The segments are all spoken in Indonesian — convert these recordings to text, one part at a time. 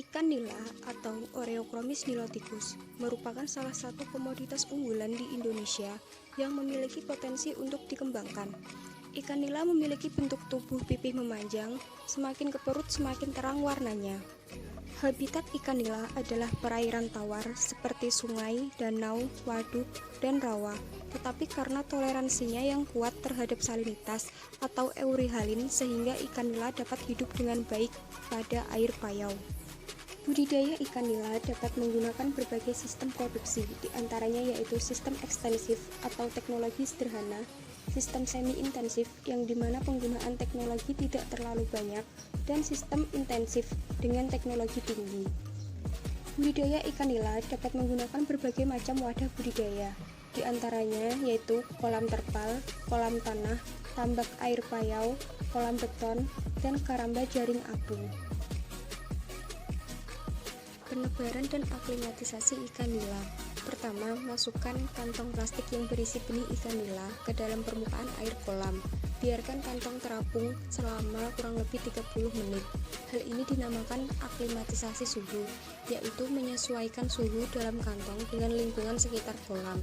Ikan nila atau Oreochromis niloticus merupakan salah satu komoditas unggulan di Indonesia yang memiliki potensi untuk dikembangkan. Ikan nila memiliki bentuk tubuh pipih memanjang, semakin ke perut semakin terang warnanya. Habitat ikan nila adalah perairan tawar seperti sungai, danau, waduk, dan rawa, tetapi karena toleransinya yang kuat terhadap salinitas atau eurihalin sehingga ikan nila dapat hidup dengan baik pada air payau. Budidaya ikan nila dapat menggunakan berbagai sistem produksi, diantaranya yaitu sistem ekstensif atau teknologi sederhana, sistem semi-intensif yang dimana penggunaan teknologi tidak terlalu banyak, dan sistem intensif dengan teknologi tinggi. Budidaya ikan nila dapat menggunakan berbagai macam wadah budidaya, diantaranya yaitu kolam terpal, kolam tanah, tambak air payau, kolam beton, dan karamba jaring apung. Penebaran dan aklimatisasi ikan nila. Pertama, masukkan kantong plastik yang berisi benih ikan nila ke dalam permukaan air kolam. Biarkan kantong terapung selama kurang lebih 30 menit. Hal ini dinamakan aklimatisasi suhu, yaitu menyesuaikan suhu dalam kantong dengan lingkungan sekitar kolam.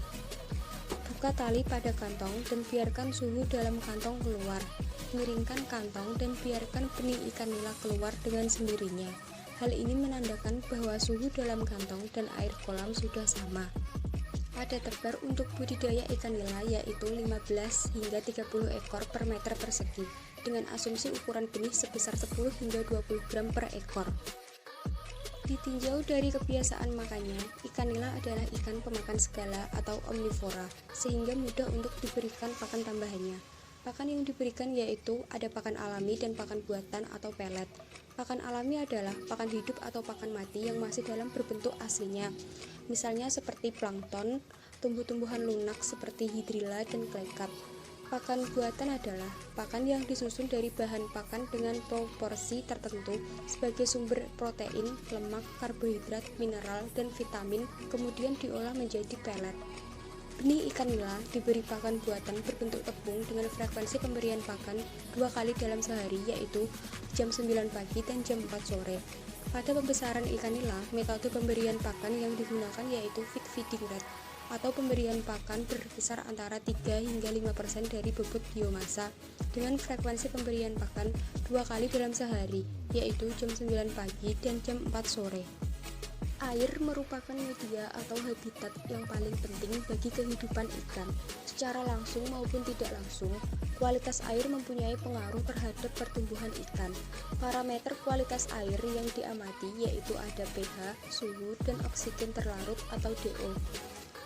Buka tali pada kantong dan biarkan suhu dalam kantong keluar. Miringkan kantong dan biarkan benih ikan nila keluar dengan sendirinya. Hal ini menandakan bahwa suhu dalam kantong dan air kolam sudah sama. Pada tebar untuk budidaya ikan nila yaitu 15 hingga 30 ekor per meter persegi, dengan asumsi ukuran benih sebesar 10 hingga 20 gram per ekor. Ditinjau dari kebiasaan makannya, ikan nila adalah ikan pemakan segala atau omnivora, sehingga mudah untuk diberikan pakan tambahannya. Pakan yang diberikan yaitu ada pakan alami dan pakan buatan atau pelet. Pakan alami adalah pakan hidup atau pakan mati yang masih dalam berbentuk aslinya, misalnya seperti plankton, tumbuh-tumbuhan lunak seperti hidrilla dan klekap. Pakan buatan adalah pakan yang disusun dari bahan pakan dengan proporsi tertentu sebagai sumber protein, lemak, karbohidrat, mineral, dan vitamin, kemudian diolah menjadi pelet. Benih ikan nila diberi pakan buatan berbentuk tepung dengan frekuensi pemberian pakan 2 kali dalam sehari, yaitu jam 9 pagi dan jam 4 sore. Pada pembesaran ikan nila, metode pemberian pakan yang digunakan yaitu feed feeding rate, atau pemberian pakan berkisar antara 3 hingga 5% dari bobot biomasa, dengan frekuensi pemberian pakan 2 kali dalam sehari, yaitu jam 9 pagi dan jam 4 sore. Air merupakan media atau habitat yang paling penting bagi kehidupan ikan. Secara langsung maupun tidak langsung, kualitas air mempunyai pengaruh terhadap pertumbuhan ikan. Parameter kualitas air yang diamati yaitu ada pH, suhu, dan oksigen terlarut atau DO.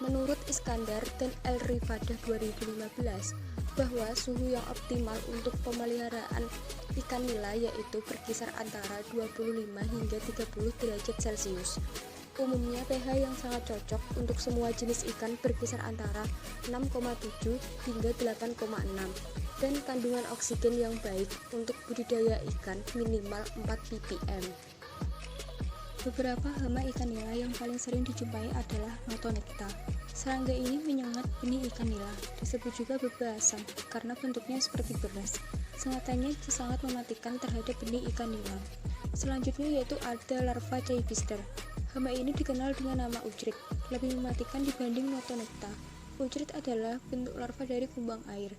Menurut Iskandar dan El Rifadah 2015, bahwa suhu yang optimal untuk pemeliharaan ikan nila yaitu berkisar antara 25 hingga 30 derajat Celcius. Umumnya pH yang sangat cocok untuk semua jenis ikan berkisar antara 6,7 hingga 8,6 dan kandungan oksigen yang baik untuk budidaya ikan minimal 4 ppm. Beberapa hama ikan nila yang paling sering dijumpai adalah Notonecta. Serangga ini menyengat benih ikan nila, disebut juga bebasan karena bentuknya seperti beras. Sengatannya sangat mematikan terhadap benih ikan nila. Selanjutnya yaitu ada larva Chaybister. Hama ini dikenal dengan nama ucrit, lebih mematikan dibanding Notonecta. Ucrit adalah bentuk larva dari kumbang air.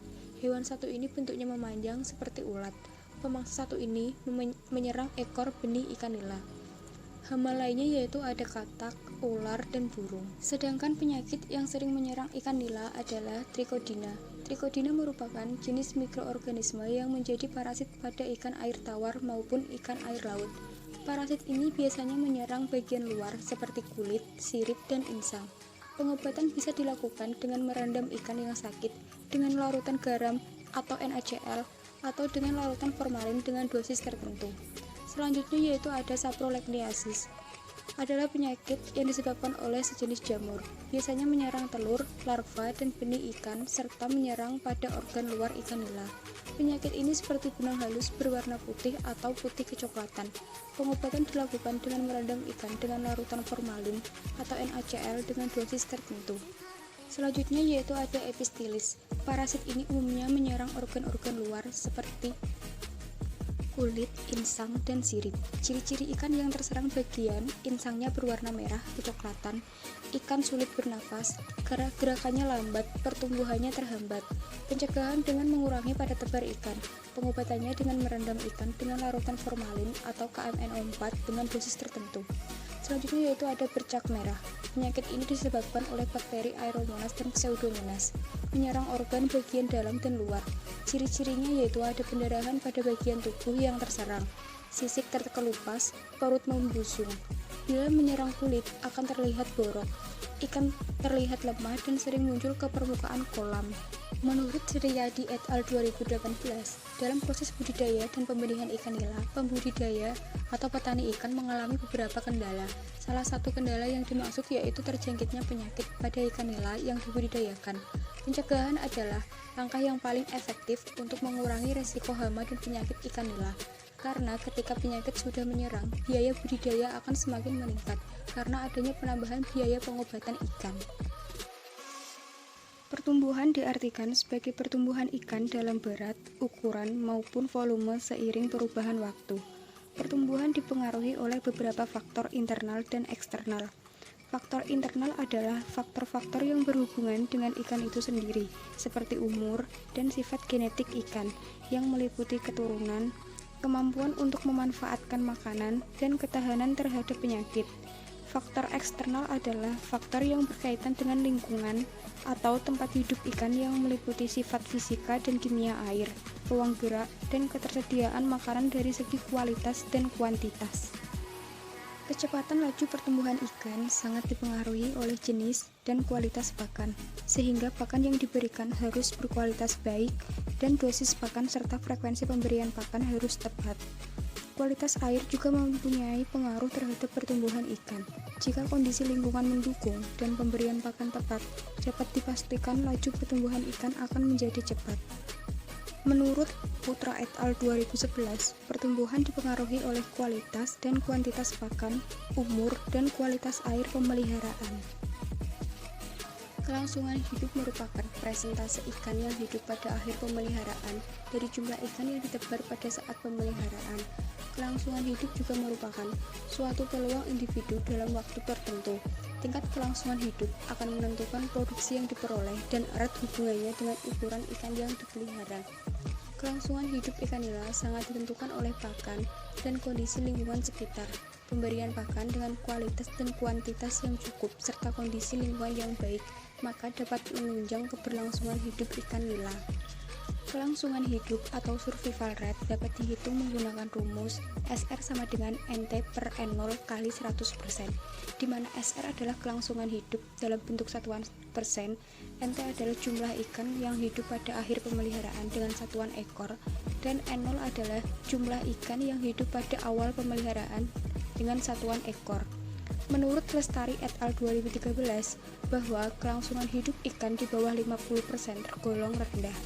Hewan satu ini bentuknya memanjang seperti ulat. Pemangsa satu ini menyerang ekor benih ikan nila. Hama lainnya yaitu ada katak, ular, dan burung. Sedangkan penyakit yang sering menyerang ikan nila adalah Trichodina. Trichodina merupakan jenis mikroorganisme yang menjadi parasit pada ikan air tawar maupun ikan air laut. Parasit ini biasanya menyerang bagian luar seperti kulit, sirip, dan insang. Pengobatan bisa dilakukan dengan merendam ikan yang sakit dengan larutan garam atau NaCl atau dengan larutan formalin dengan dosis tertentu. Selanjutnya yaitu ada saprolegniasis. Adalah penyakit yang disebabkan oleh sejenis jamur. Biasanya menyerang telur, larva, dan benih ikan serta menyerang pada organ luar ikan nila. Penyakit ini seperti benang halus berwarna putih atau putih kecoklatan. Pengobatan dilakukan dengan merendam ikan dengan larutan formalin atau NaCl dengan dosis tertentu. Selanjutnya yaitu ada Epistilis. Parasit ini umumnya menyerang organ-organ luar seperti kulit, insang, dan sirip. Ciri-ciri ikan yang terserang bagian insangnya berwarna merah kecoklatan, ikan sulit bernafas, gerakannya lambat, pertumbuhannya terhambat. Pencegahan dengan mengurangi pada tebar ikan. Pengobatannya dengan merendam ikan dengan larutan formalin atau KMNO4 dengan dosis tertentu. Selanjutnya yaitu ada bercak merah. Penyakit ini disebabkan oleh bakteri Aeromonas dan Pseudomonas, menyerang organ bagian dalam dan luar. Ciri-cirinya yaitu ada pendarahan pada bagian tubuh yang terserang, sisik terkelupas, perut membusung. Bila menyerang kulit akan terlihat borok, ikan terlihat lemah dan sering muncul ke permukaan kolam. Menurut Suryadi et al. 2018, dalam proses budidaya dan pembenihan ikan nila, pembudidaya atau petani ikan mengalami beberapa kendala. Salah satu kendala yang dimaksud yaitu terjangkitnya penyakit pada ikan nila yang dibudidayakan. Pencegahan adalah langkah yang paling efektif untuk mengurangi resiko hama dan penyakit ikan nila. Karena ketika penyakit sudah menyerang, biaya budidaya akan semakin meningkat karena adanya penambahan biaya pengobatan ikan. Pertumbuhan diartikan sebagai pertumbuhan ikan dalam berat, ukuran, maupun volume seiring perubahan waktu. Pertumbuhan dipengaruhi oleh beberapa faktor internal dan eksternal. Faktor internal adalah faktor-faktor yang berhubungan dengan ikan itu sendiri, seperti umur dan sifat genetik ikan, yang meliputi keturunan, kemampuan untuk memanfaatkan makanan, dan ketahanan terhadap penyakit. Faktor eksternal adalah faktor yang berkaitan dengan lingkungan atau tempat hidup ikan yang meliputi sifat fisika dan kimia air, ruang gerak, dan ketersediaan makanan dari segi kualitas dan kuantitas. Kecepatan laju pertumbuhan ikan sangat dipengaruhi oleh jenis dan kualitas pakan, sehingga pakan yang diberikan harus berkualitas baik dan dosis pakan serta frekuensi pemberian pakan harus tepat. Kualitas air juga mempunyai pengaruh terhadap pertumbuhan ikan. Jika kondisi lingkungan mendukung dan pemberian pakan tepat, dapat dipastikan laju pertumbuhan ikan akan menjadi cepat. Menurut Putra et al. 2011, pertumbuhan dipengaruhi oleh kualitas dan kuantitas pakan, umur, dan kualitas air pemeliharaan. Kelangsungan hidup merupakan presentase ikan yang hidup pada akhir pemeliharaan dari jumlah ikan yang ditebar pada saat pemeliharaan. Kelangsungan hidup juga merupakan suatu peluang individu dalam waktu tertentu. Tingkat kelangsungan hidup akan menentukan produksi yang diperoleh dan erat hubungannya dengan ukuran ikan yang dipelihara. Kelangsungan hidup ikan nila sangat ditentukan oleh pakan dan kondisi lingkungan sekitar, pemberian pakan dengan kualitas dan kuantitas yang cukup, serta kondisi lingkungan yang baik, maka dapat menunjang keberlangsungan hidup ikan nila. Kelangsungan hidup atau survival rate dapat dihitung menggunakan rumus SR sama dengan NT per N0 kali 100%, di mana SR adalah kelangsungan hidup dalam bentuk satuan persen, NT adalah jumlah ikan yang hidup pada akhir pemeliharaan dengan satuan ekor, dan N0 adalah jumlah ikan yang hidup pada awal pemeliharaan dengan satuan ekor. Menurut Lestari et al. 2013, bahwa kelangsungan hidup ikan di bawah 50% tergolong rendah.